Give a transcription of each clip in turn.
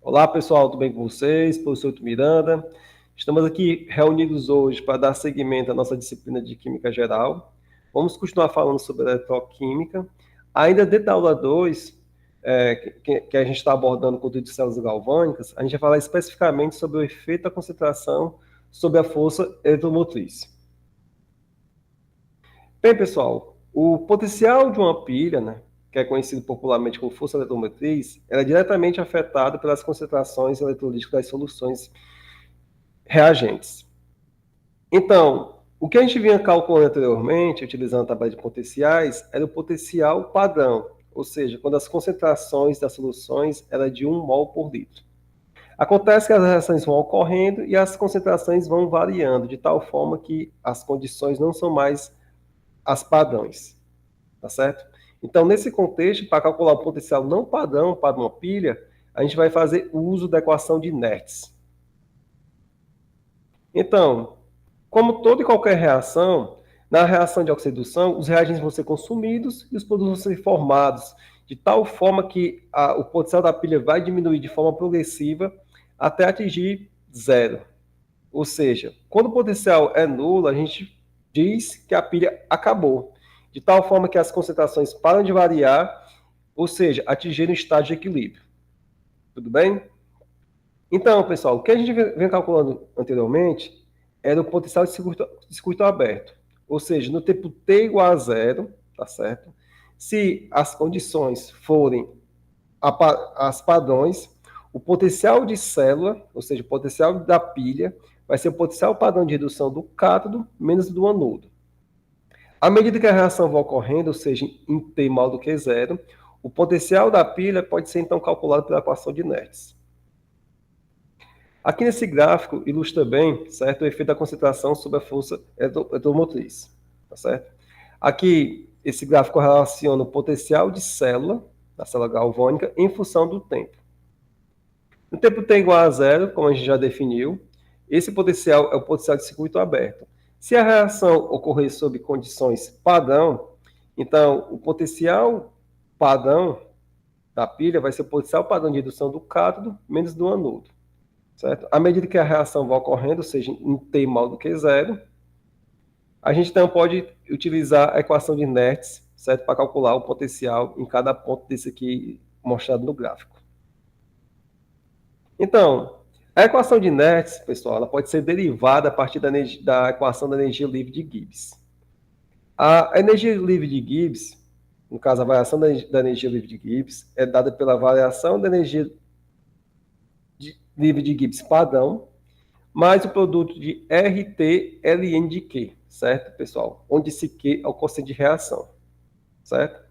Olá, pessoal, tudo bem com vocês? Professor Miranda. Estamos aqui reunidos hoje para dar seguimento à nossa disciplina de Química Geral. Vamos continuar falando sobre eletroquímica. Ainda dentro da aula 2, que a gente está abordando o conteúdo de células galvânicas, a gente vai falar especificamente sobre o efeito da concentração sobre a força eletromotriz. Bem, pessoal, o potencial de uma pilha, né, que é conhecido popularmente como força eletromotriz, ela é diretamente afetada pelas concentrações eletrolíticas das soluções reagentes. Então, o que a gente vinha calculando anteriormente, utilizando a tabela de potenciais, era o potencial padrão, ou seja, quando as concentrações das soluções eram de 1 mol por litro. Acontece que as reações vão ocorrendo e as concentrações vão variando, de tal forma que as condições não são mais as padrões. Tá certo? Então, nesse contexto, para calcular o potencial não padrão para uma pilha, a gente vai fazer uso da equação de Nernst. Então, como toda e qualquer reação, na reação de oxidação, os reagentes vão ser consumidos e os produtos vão ser formados, de tal forma que o potencial da pilha vai diminuir de forma progressiva até atingir zero. Ou seja, quando o potencial é nulo, a gente diz que a pilha acabou, de tal forma que as concentrações param de variar, ou seja, atingirem o estágio de equilíbrio. Tudo bem? Então, pessoal, o que a gente vem calculando anteriormente era o potencial de circuito aberto. Ou seja, no tempo t igual a zero, tá certo? Se as condições forem as padrões, o potencial de célula, ou seja, o potencial da pilha, vai ser o potencial padrão de redução do cátodo menos do anodo. À medida que a reação vai ocorrendo, ou seja, em T maior do que zero, o potencial da pilha pode ser então calculado pela equação de Nernst. Aqui nesse gráfico ilustra bem, certo, o efeito da concentração sobre a força eletromotriz, tá certo? Aqui esse gráfico relaciona o potencial de célula, da célula galvânica, em função do tempo. No tempo t igual a zero, como a gente já definiu, esse potencial é o potencial de circuito aberto. Se a reação ocorrer sob condições padrão, então o potencial padrão da pilha vai ser o potencial padrão de redução do cátodo menos do anodo. Certo? À medida que a reação vai ocorrendo, ou seja, em T maior do que zero, a gente então pode utilizar a equação de Nernst, certo? Para calcular o potencial em cada ponto desse aqui mostrado no gráfico. Então, a equação de Nernst, pessoal, ela pode ser derivada a partir da equação da energia livre de Gibbs. A energia livre de Gibbs, no caso a variação da energia livre de Gibbs, é dada pela variação da energia livre de Gibbs padrão, mais o produto de RT ln de Q, certo, pessoal? Onde esse Q é o quociente de reação, certo?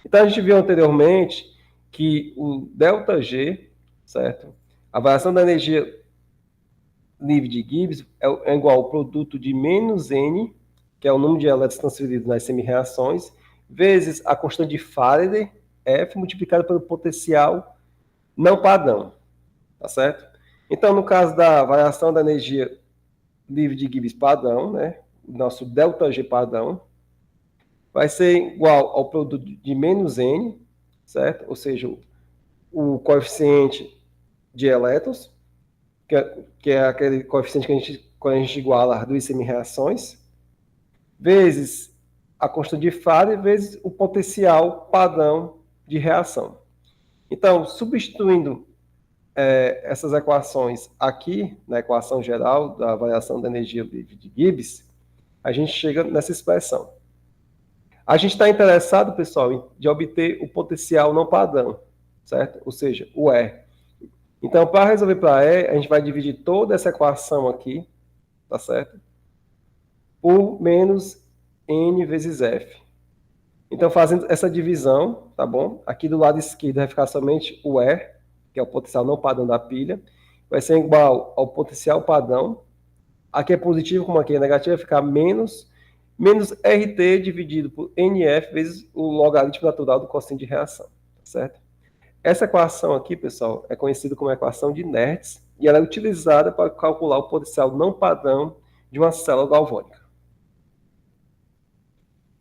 Então, a gente viu anteriormente que o ΔG, certo? A variação da energia livre de Gibbs é igual ao produto de menos N, que é o número de elétrons transferidos nas semi-reações, vezes a constante de Faraday, F, multiplicado pelo potencial não padrão, tá certo? Então, no caso da variação da energia livre de Gibbs padrão, né? O nosso ΔG padrão, vai ser igual ao produto de menos N, certo? Ou seja, o coeficiente de elétrons, que é aquele coeficiente que quando a gente iguala as duas semi-reações, vezes a constante de Faraday, vezes o potencial padrão de reação. Então, substituindo essas equações aqui, na equação geral da variação da energia livre de Gibbs, a gente chega nessa expressão. A gente está interessado, pessoal, de obter o potencial não padrão, certo? Ou seja, o E. Então, para resolver para E, a gente vai dividir toda essa equação aqui, tá certo? Por menos N vezes F. Então, fazendo essa divisão, tá bom? Aqui do lado esquerdo vai ficar somente o E, que é o potencial não padrão da pilha. Vai ser igual ao potencial padrão. Aqui é positivo, como aqui é negativo, vai ficar menos RT dividido por NF vezes o logaritmo natural do quociente de reação, tá certo? Essa equação aqui, pessoal, é conhecida como equação de Nernst e ela é utilizada para calcular o potencial não padrão de uma célula galvânica.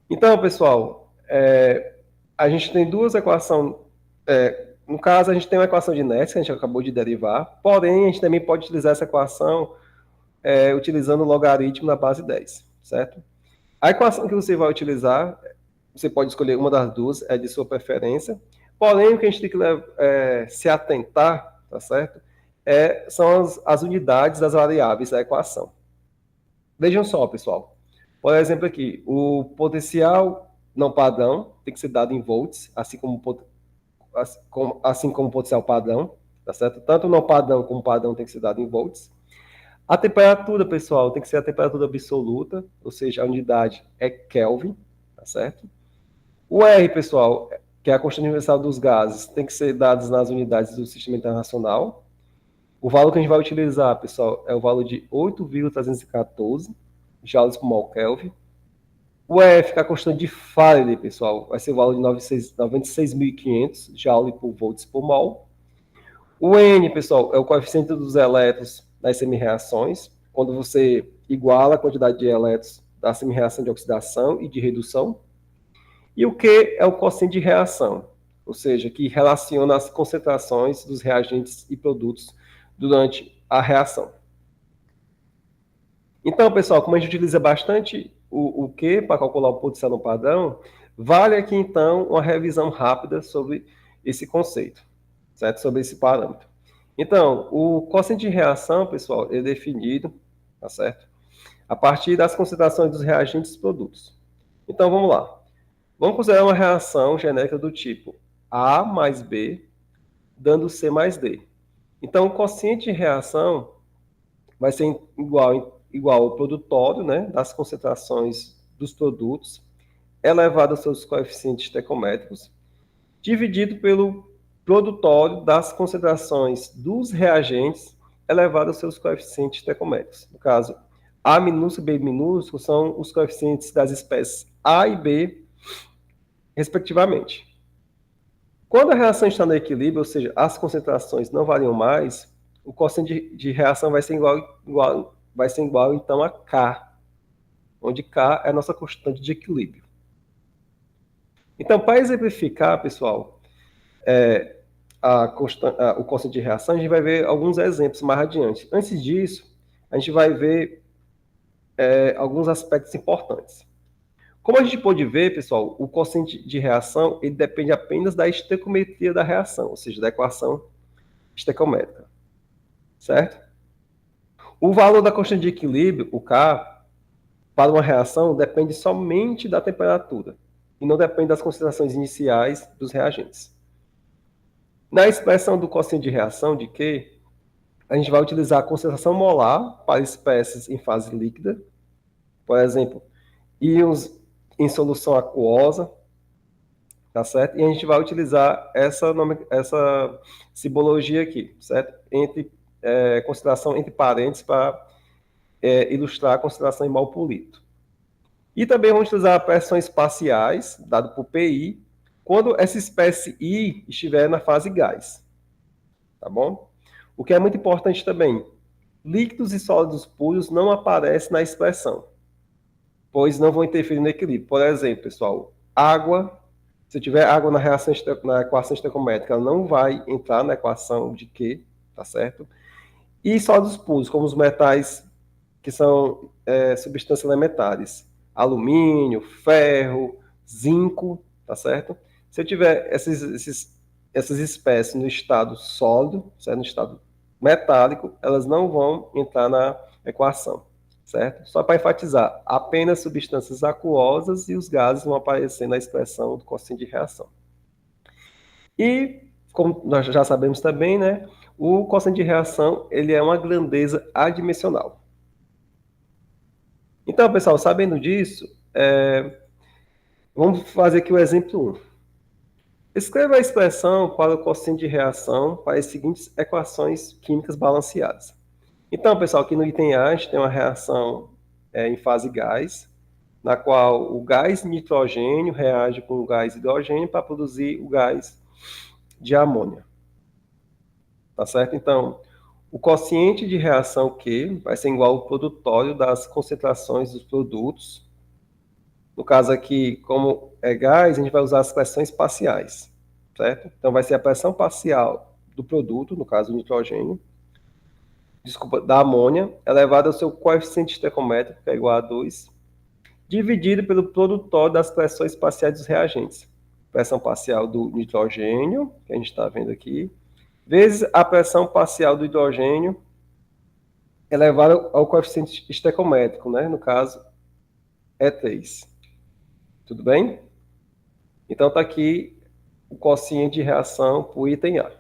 Então, pessoal, a gente tem duas equações no caso, a gente tem uma equação de Nernst, que a gente acabou de derivar, porém, a gente também pode utilizar essa equação utilizando o logaritmo na base 10, certo? A equação que você vai utilizar, você pode escolher uma das duas, é de sua preferência, porém, o que a gente tem que se atentar, tá certo? São as unidades das variáveis da equação. Vejam só, pessoal. Por exemplo, aqui, o potencial não padrão tem que ser dado em volts, assim como o potencial padrão, tá certo? Tanto o não padrão como o padrão tem que ser dado em volts. A temperatura, pessoal, tem que ser a temperatura absoluta, ou seja, a unidade é Kelvin, tá certo? O R, pessoal, que é a constante universal dos gases, tem que ser dado nas unidades do Sistema Internacional. O valor que a gente vai utilizar, pessoal, é o valor de 8,314 joules por mol Kelvin. O F, que é a constante de Faraday, pessoal, vai ser o valor de 96.500 joules por volts por mol. O N, pessoal, é o coeficiente dos elétrons das semi-reações, quando você iguala a quantidade de elétrons da semi-reação de oxidação e de redução. E o Q é o quociente de reação, ou seja, que relaciona as concentrações dos reagentes e produtos durante a reação. Então, pessoal, como a gente utiliza bastante o Q para calcular o potencial no padrão, vale aqui, então, uma revisão rápida sobre esse conceito, certo? Sobre esse parâmetro. Então, o quociente de reação, pessoal, é definido, tá certo? A partir das concentrações dos reagentes e produtos. Então, vamos lá. Vamos considerar uma reação genérica do tipo A mais B, dando C mais D. Então, o quociente de reação vai ser igual ao produtório, né, das concentrações dos produtos, elevado aos seus coeficientes estequiométricos, dividido pelo produtório das concentrações dos reagentes, elevado aos seus coeficientes estequiométricos. No caso, A minúsculo e B minúsculo são os coeficientes das espécies A e B, respectivamente. Quando a reação está no equilíbrio, ou seja, as concentrações não variam mais, o quociente de reação vai ser igual então a K, onde K é a nossa constante de equilíbrio. Então, para exemplificar, pessoal, o quociente de reação, a gente vai ver alguns exemplos mais adiante. Antes disso, a gente vai ver alguns aspectos importantes. Como a gente pode ver, pessoal, o quociente de reação ele depende apenas da estequiometria da reação, ou seja, da equação estequiométrica, certo? O valor da constante de equilíbrio, o K, para uma reação depende somente da temperatura e não depende das concentrações iniciais dos reagentes. Na expressão do quociente de reação de Q, a gente vai utilizar a concentração molar para espécies em fase líquida, por exemplo, íons em solução aquosa, tá certo? E a gente vai utilizar essa simbologia aqui, certo? Consideração entre parênteses para ilustrar a consideração em mol por litro. E também vamos utilizar pressões parciais, dado por PI, quando essa espécie I estiver na fase gás, tá bom? O que é muito importante também, líquidos e sólidos puros não aparecem na expressão, pois não vão interferir no equilíbrio. Por exemplo, pessoal, água, se tiver água na equação estequiométrica, ela não vai entrar na equação de Q, tá certo? E sólidos puros, como os metais que são substâncias elementares, alumínio, ferro, zinco, tá certo? Se eu tiver essas espécies no estado sólido, certo? No estado metálico, elas não vão entrar na equação, certo? Só para enfatizar, apenas substâncias aquosas e os gases vão aparecer na expressão do quociente de reação. E, como nós já sabemos também, né, o quociente de reação ele é uma grandeza adimensional. Então, pessoal, sabendo disso, vamos fazer aqui o exemplo 1. Escreva a expressão para o quociente de reação para as seguintes equações químicas balanceadas. Então, pessoal, aqui no item A, a gente tem uma reação em fase gás, na qual o gás nitrogênio reage com o gás hidrogênio para produzir o gás de amônia. Tá certo? Então, o quociente de reação Q vai ser igual ao produtório das concentrações dos produtos. No caso aqui, como é gás, a gente vai usar as pressões parciais, certo? Então, vai ser a pressão parcial do produto, no caso, o nitrogênio, da amônia, elevada ao seu coeficiente estequiométrico, que é igual a 2, dividido pelo produtor das pressões parciais dos reagentes. Pressão parcial do nitrogênio, que a gente está vendo aqui, vezes a pressão parcial do hidrogênio elevada ao coeficiente estequiométrico, né? No caso, é 3. Tudo bem? Então, está aqui o quociente de reação para o item A.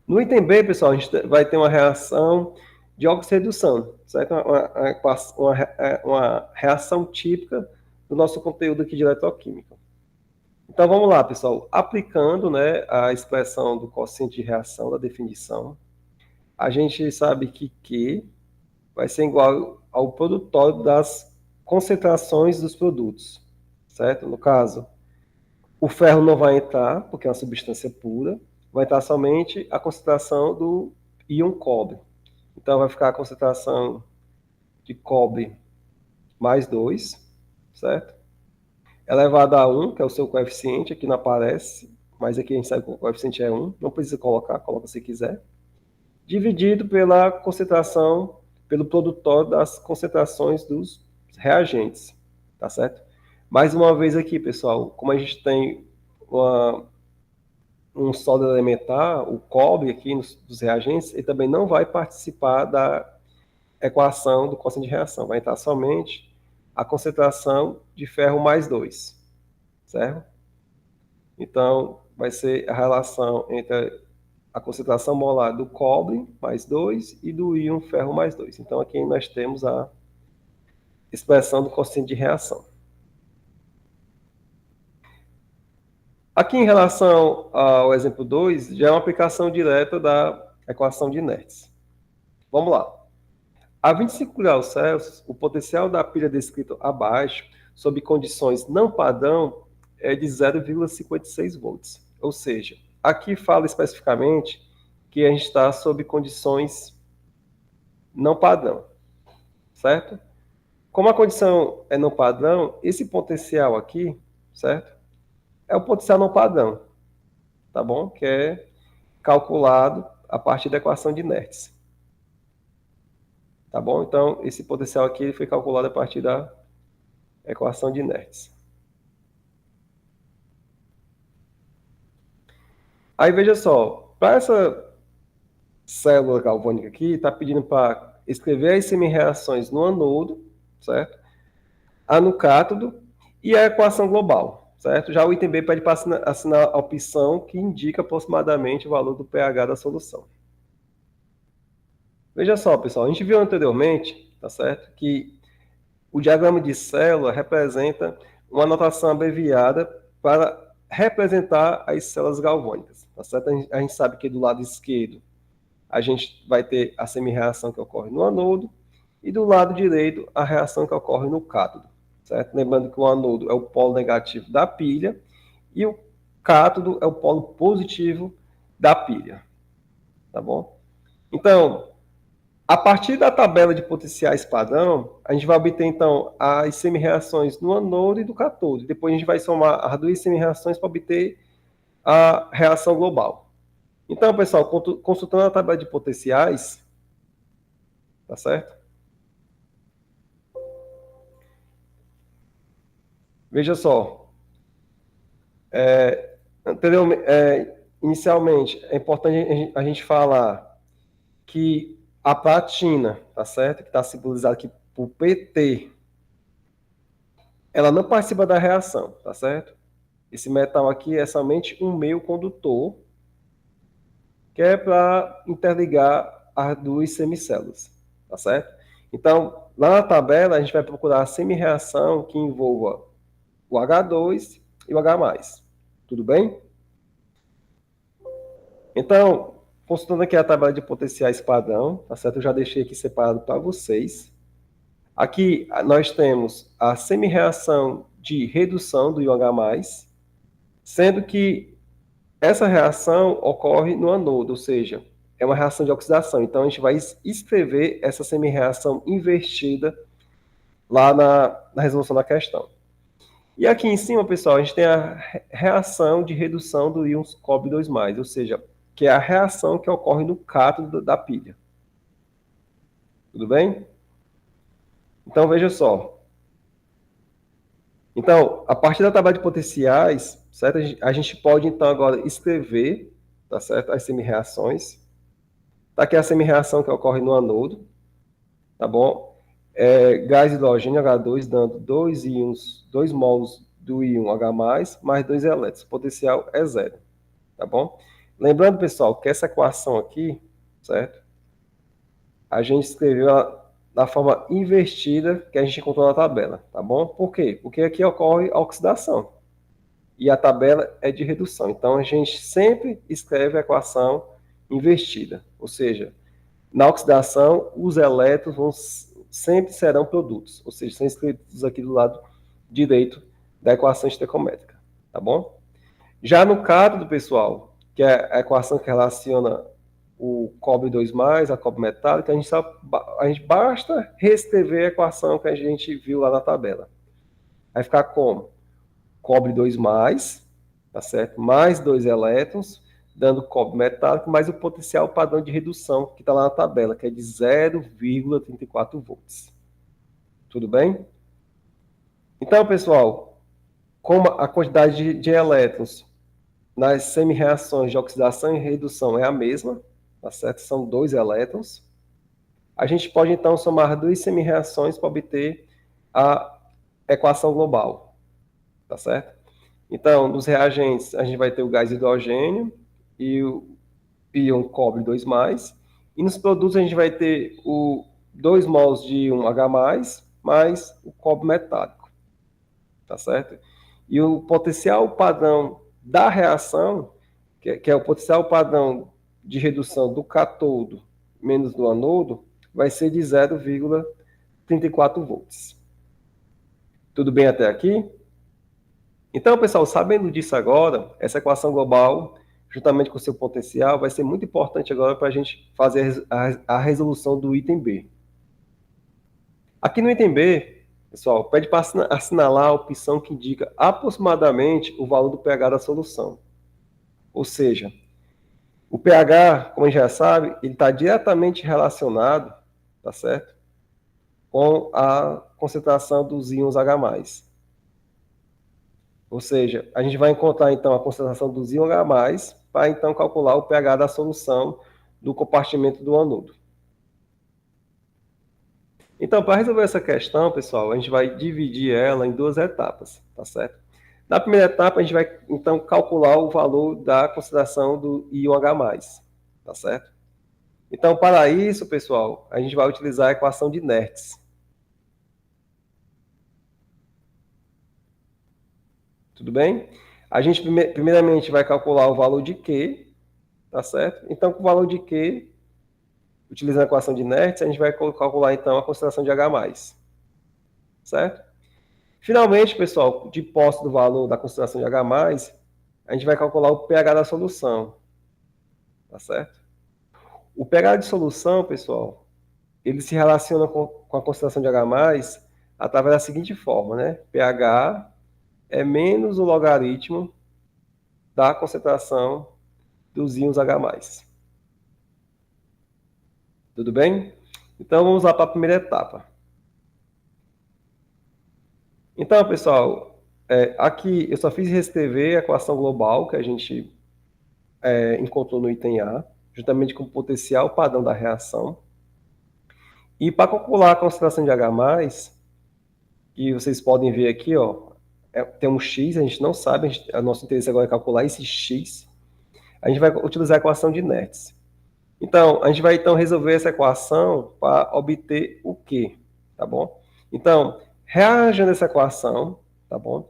No item B, pessoal, a gente vai ter uma reação de oxirredução, certo? Uma reação típica do nosso conteúdo aqui de eletroquímica. Então, vamos lá, pessoal. Aplicando, né, a expressão do quociente de reação, da definição, a gente sabe que Q vai ser igual ao produtório das concentrações dos produtos, certo? No caso, o ferro não vai entrar, porque é uma substância pura, vai entrar somente a concentração do íon cobre. Então, vai ficar a concentração de cobre mais 2, certo? Elevado a 1, que é o seu coeficiente, aqui não aparece, mas aqui a gente sabe que o coeficiente é 1, não precisa colocar, coloca se quiser. Dividido pela concentração, pelo produtor das concentrações dos reagentes, tá certo? Mais uma vez aqui, pessoal, como a gente tem um sólido elementar, o cobre aqui dos reagentes, ele também não vai participar da equação do quociente de reação, vai entrar somente a concentração de ferro mais 2, certo? Então, vai ser a relação entre a concentração molar do cobre mais 2 e do íon ferro mais 2. Então, aqui nós temos a expressão do quociente de reação. Aqui, em relação ao exemplo 2, já é uma aplicação direta da equação de Nernst. Vamos lá. A 25 graus Celsius, o potencial da pilha descrito abaixo, sob condições não padrão, é de 0,56 volts. Ou seja, aqui fala especificamente que a gente está sob condições não padrão, certo? Como a condição é não padrão, esse potencial aqui, certo? É o potencial não padrão, tá bom? Que é calculado a partir da equação de Nernst. Tá bom? Então, esse potencial aqui foi calculado a partir da equação de Nernst. Aí, veja só, para essa célula galvânica aqui, está pedindo para escrever as semi-reações no anodo, certo? A no cátodo e a equação global, certo? Já o item B pede para assinar a opção que indica aproximadamente o valor do pH da solução. Veja só, pessoal, a gente viu anteriormente, tá certo? Que o diagrama de célula representa uma notação abreviada para representar as células galvânicas, tá certo? A gente sabe que do lado esquerdo a gente vai ter a semi-reação que ocorre no anodo e do lado direito a reação que ocorre no cátodo, certo? Lembrando que o anodo é o polo negativo da pilha e o cátodo é o polo positivo da pilha, tá bom? Então, a partir da tabela de potenciais padrão, a gente vai obter, então, as semi-reações no anodo e do cátodo. Depois a gente vai somar as duas semi-reações para obter a reação global. Então, pessoal, consultando a tabela de potenciais, tá certo? Veja só. Inicialmente, é importante a gente falar que a platina, tá certo? Que está simbolizada aqui por PT, ela não participa da reação, tá certo? Esse metal aqui é somente um meio condutor, que é para interligar as duas semicélulas, tá certo? Então, lá na tabela, a gente vai procurar a semi-reação que envolva o H2 e o H+. Tudo bem? Então, consultando aqui a tabela de potenciais padrão, tá certo? Eu já deixei aqui separado para vocês. Aqui nós temos a semi-reação de redução do íon H+, sendo que essa reação ocorre no anodo, ou seja, é uma reação de oxidação. Então, a gente vai escrever essa semi-reação invertida lá na resolução da questão. E aqui em cima, pessoal, a gente tem a reação de redução do íon cobre 2+, ou seja, que é a reação que ocorre no cátodo da pilha. Tudo bem? Então, veja só. Então, a partir da tabela de potenciais, certo? A gente pode, então, agora escrever, tá certo? As semi-reações. Tá aqui a semi-reação que ocorre no anodo, tá bom? Gás hidrogênio H2 dando 2 íons, 2 mols do íon H+, mais 2 elétrons. O potencial é zero, tá bom? Lembrando, pessoal, que essa equação aqui, certo? A gente escreveu ela da forma invertida que a gente encontrou na tabela, tá bom? Por quê? Porque aqui ocorre a oxidação e a tabela é de redução. Então, a gente sempre escreve a equação invertida, ou seja, na oxidação, os elétrons sempre serão produtos, ou seja, são escritos aqui do lado direito da equação estequiométrica, tá bom? Já no cátodo, pessoal, que é a equação que relaciona o cobre 2+, a cobre metálica, a gente basta reescrever a equação que a gente viu lá na tabela. Vai ficar como? Cobre 2+, tá certo? Mais 2 elétrons, dando cobre metálico, mais o potencial padrão de redução, que está lá na tabela, que é de 0,34 volts. Tudo bem? Então, pessoal, como a quantidade de elétrons nas semi-reações de oxidação e redução é a mesma, tá certo? São 2 elétrons. A gente pode, então, somar 2 semi-reações para obter a equação global, tá certo? Então, nos reagentes, a gente vai ter o gás hidrogênio e o íon cobre 2+, e nos produtos a gente vai ter o 2 mols de íon H+, mais o cobre metálico, tá certo? E o potencial padrão da reação, que é o potencial padrão de redução do catodo menos do anodo, vai ser de 0,34 volts. Tudo bem até aqui? Então, pessoal, sabendo disso agora, essa equação global, juntamente com o seu potencial, vai ser muito importante agora para a gente fazer a resolução do item B. Aqui no item B, pessoal, pede para assinalar a opção que indica aproximadamente o valor do pH da solução. Ou seja, o pH, como a gente já sabe, ele está diretamente relacionado, tá certo? Com a concentração dos íons H+. Ou seja, a gente vai encontrar então a concentração dos íons H+, para então calcular o pH da solução do compartimento do anodo. Então, para resolver essa questão, pessoal, a gente vai dividir ela em 2 etapas, tá certo? Na primeira etapa, a gente vai então calcular o valor da concentração do íon H+, tá certo? Então, para isso, pessoal, a gente vai utilizar a equação de Nertz. Tudo bem? A gente primeiramente vai calcular o valor de Q, tá certo? Então, com o valor de Q, utilizando a equação de Nertz, a gente vai calcular então a concentração de H+, certo? Finalmente, pessoal, de posse do valor da concentração de H+, a gente vai calcular o pH da solução, tá certo? O pH de solução, pessoal, ele se relaciona com a concentração de H+, através da seguinte forma, né? pH é menos o logaritmo da concentração dos íons H+. Tudo bem? Então, vamos lá para a primeira etapa. Então, pessoal, aqui eu só fiz reescrever a equação global que a gente encontrou no item A, juntamente com o potencial padrão da reação. E para calcular a concentração de H+, que vocês podem ver aqui, ó, tem um X, a gente não sabe, a nosso interesse agora é calcular esse X. A gente vai utilizar a equação de Nertz. Então, a gente vai então resolver essa equação para obter o Q, tá bom? Então, rearranjando essa equação, tá bom?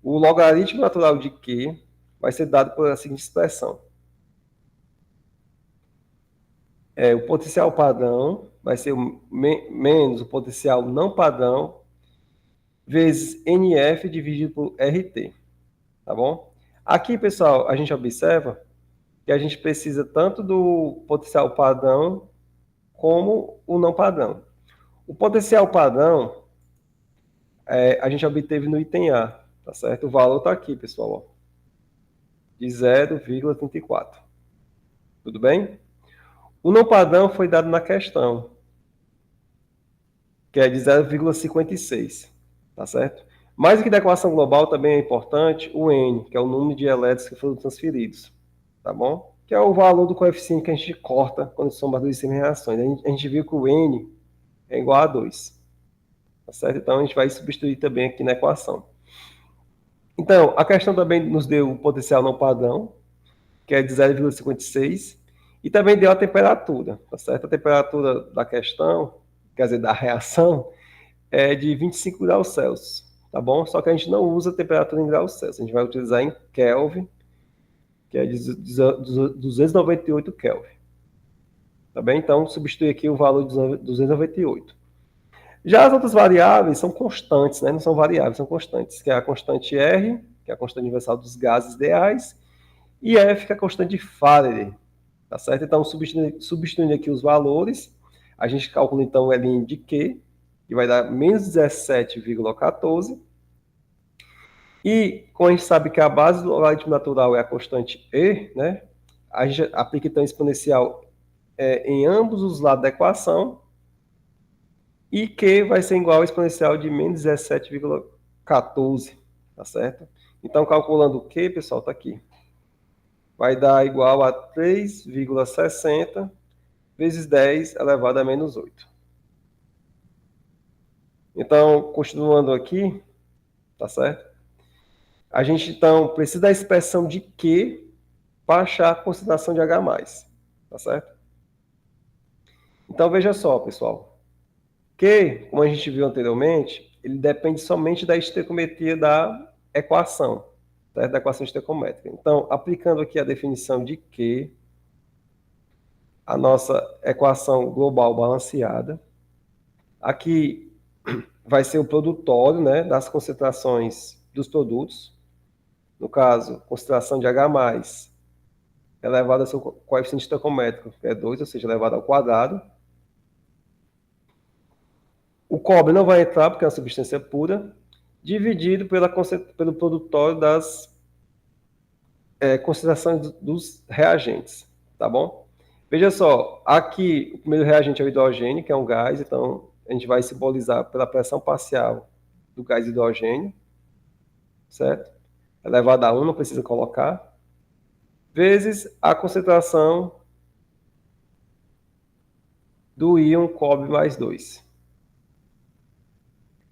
O logaritmo natural de Q vai ser dado por a seguinte expressão. O potencial padrão vai ser menos o potencial não padrão vezes NF dividido por RT, tá bom? Aqui, pessoal, a gente observa que a gente precisa tanto do potencial padrão como o não padrão. O potencial padrão a gente obteve no item A, tá certo? O valor está aqui, pessoal, ó, de 0,34. Tudo bem? O não padrão foi dado na questão, que é de 0,56, tá certo? Mais do que da equação global também é importante o N, que é o número de elétrons que foram transferidos, tá bom? Que é o valor do coeficiente que a gente corta quando soma as duas reações. A gente viu que o N é igual a 2, tá certo? Então a gente vai substituir também aqui na equação. Então, a questão também nos deu o potencial não padrão, que é de 0,56, e também deu a temperatura, tá certo? A temperatura da questão, quer dizer, da reação, é de 25 graus Celsius, tá bom? Só que a gente não usa temperatura em graus Celsius, a gente vai utilizar em Kelvin, que é de 298 Kelvin, tá bem? Então, substitui aqui o valor de 298. Já as outras variáveis são constantes, né? Não são variáveis, são constantes, que é a constante R, que é a constante universal dos gases ideais, e F, que é a constante de Faraday, tá certo? Então, substituindo aqui os valores, a gente calcula então o L de Q, que vai dar menos 17,14. E, como a gente sabe que a base do logaritmo natural é a constante E, né? A gente aplica então exponencial em ambos os lados da equação, e Q vai ser igual ao exponencial de menos 17,14, tá certo? Então, calculando o Q, pessoal, está aqui. Vai dar igual a 3,60 vezes 10 elevado a menos 8. Então, continuando aqui, tá certo? A gente, então, precisa da expressão de Q para achar a concentração de H+, tá certo? Então, veja só, pessoal. Q, como a gente viu anteriormente, ele depende somente da estequiometria da equação, tá? Da equação estequiométrica. Então, aplicando aqui a definição de Q, a nossa equação global balanceada, aqui vai ser o produtório, né, das concentrações dos produtos. No caso, concentração de H+, elevado ao seu coeficiente estequiométrico, que é 2, ou seja, elevado ao quadrado. O cobre não vai entrar, porque é uma substância pura, dividido pelo produtório das concentrações dos reagentes, tá bom? Veja só, aqui o primeiro reagente é o hidrogênio, que é um gás, então a gente vai simbolizar pela pressão parcial do gás hidrogênio, certo? Elevado a 1, não precisa colocar, vezes a concentração do íon cobre mais 2.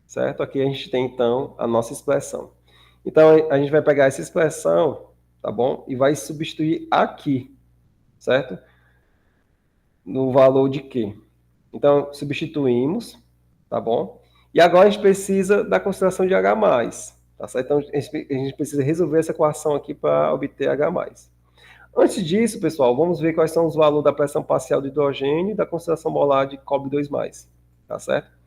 Certo? Aqui a gente tem, então, a nossa expressão. Então, a gente vai pegar essa expressão, tá bom? E vai substituir aqui, certo? No valor de Q. Então, substituímos, tá bom? E agora a gente precisa da concentração de H+, tá certo? Então, a gente precisa resolver essa equação aqui para obter H+. Antes disso, pessoal, vamos ver quais são os valores da pressão parcial do hidrogênio e da concentração molar de cobre 2+, tá certo?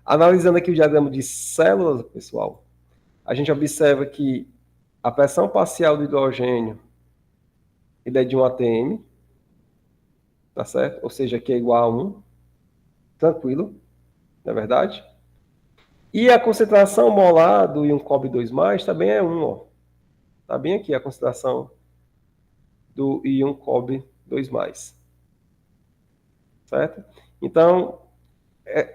Analisando aqui o diagrama de células, pessoal, a gente observa que a pressão parcial do hidrogênio ele é de 1 atm, tá certo? Ou seja, que é igual a 1, tranquilo, não é verdade? E a concentração molar do íon cobre 2+, também é 1, ó. Tá bem aqui a concentração do íon cobre 2+, certo? Então,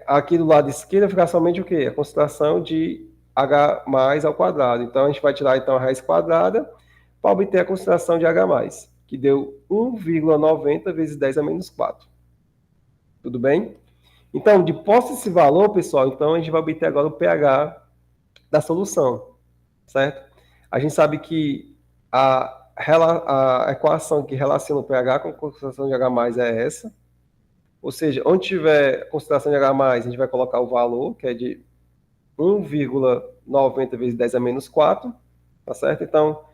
aqui do lado esquerdo fica somente o quê? A concentração de H mais ao quadrado. Então, a gente vai tirar então a raiz quadrada para obter a concentração de H+, que deu 1,90 vezes 10 a menos 4. Tudo bem? Então, de posse desse valor, pessoal, então a gente vai obter agora o pH da solução, certo? A gente sabe que a equação que relaciona o pH com a concentração de H+ é essa. Ou seja, onde tiver concentração de H+, a gente vai colocar o valor, que é de 1,90 vezes 10 a menos 4, tá certo? Então,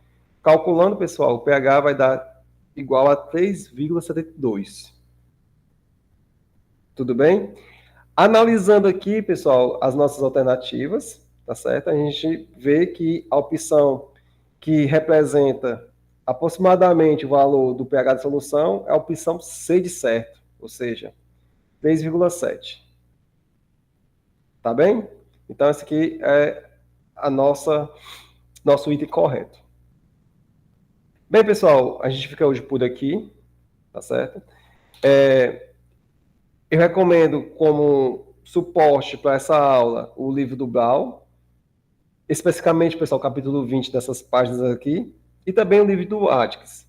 calculando, pessoal, o pH vai dar igual a 3,72. Tudo bem? Analisando aqui, pessoal, as nossas alternativas, tá certo? A gente vê que a opção que representa aproximadamente o valor do pH da solução é a opção C de certo, ou seja, 3,7. Tá bem? Então, essa aqui é a nossa nosso item correto. Bem, pessoal, a gente fica hoje por aqui, tá certo? Eu recomendo como suporte para essa aula o livro do Brau, especificamente, pessoal, o capítulo 20 dessas páginas aqui, e também o livro do Atticus.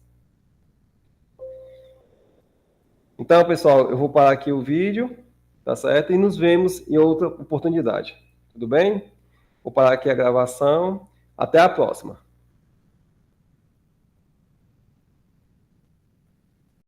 Então, pessoal, eu vou parar aqui o vídeo, tá certo? E nos vemos em outra oportunidade. Tudo bem? Vou parar aqui a gravação. Até a próxima.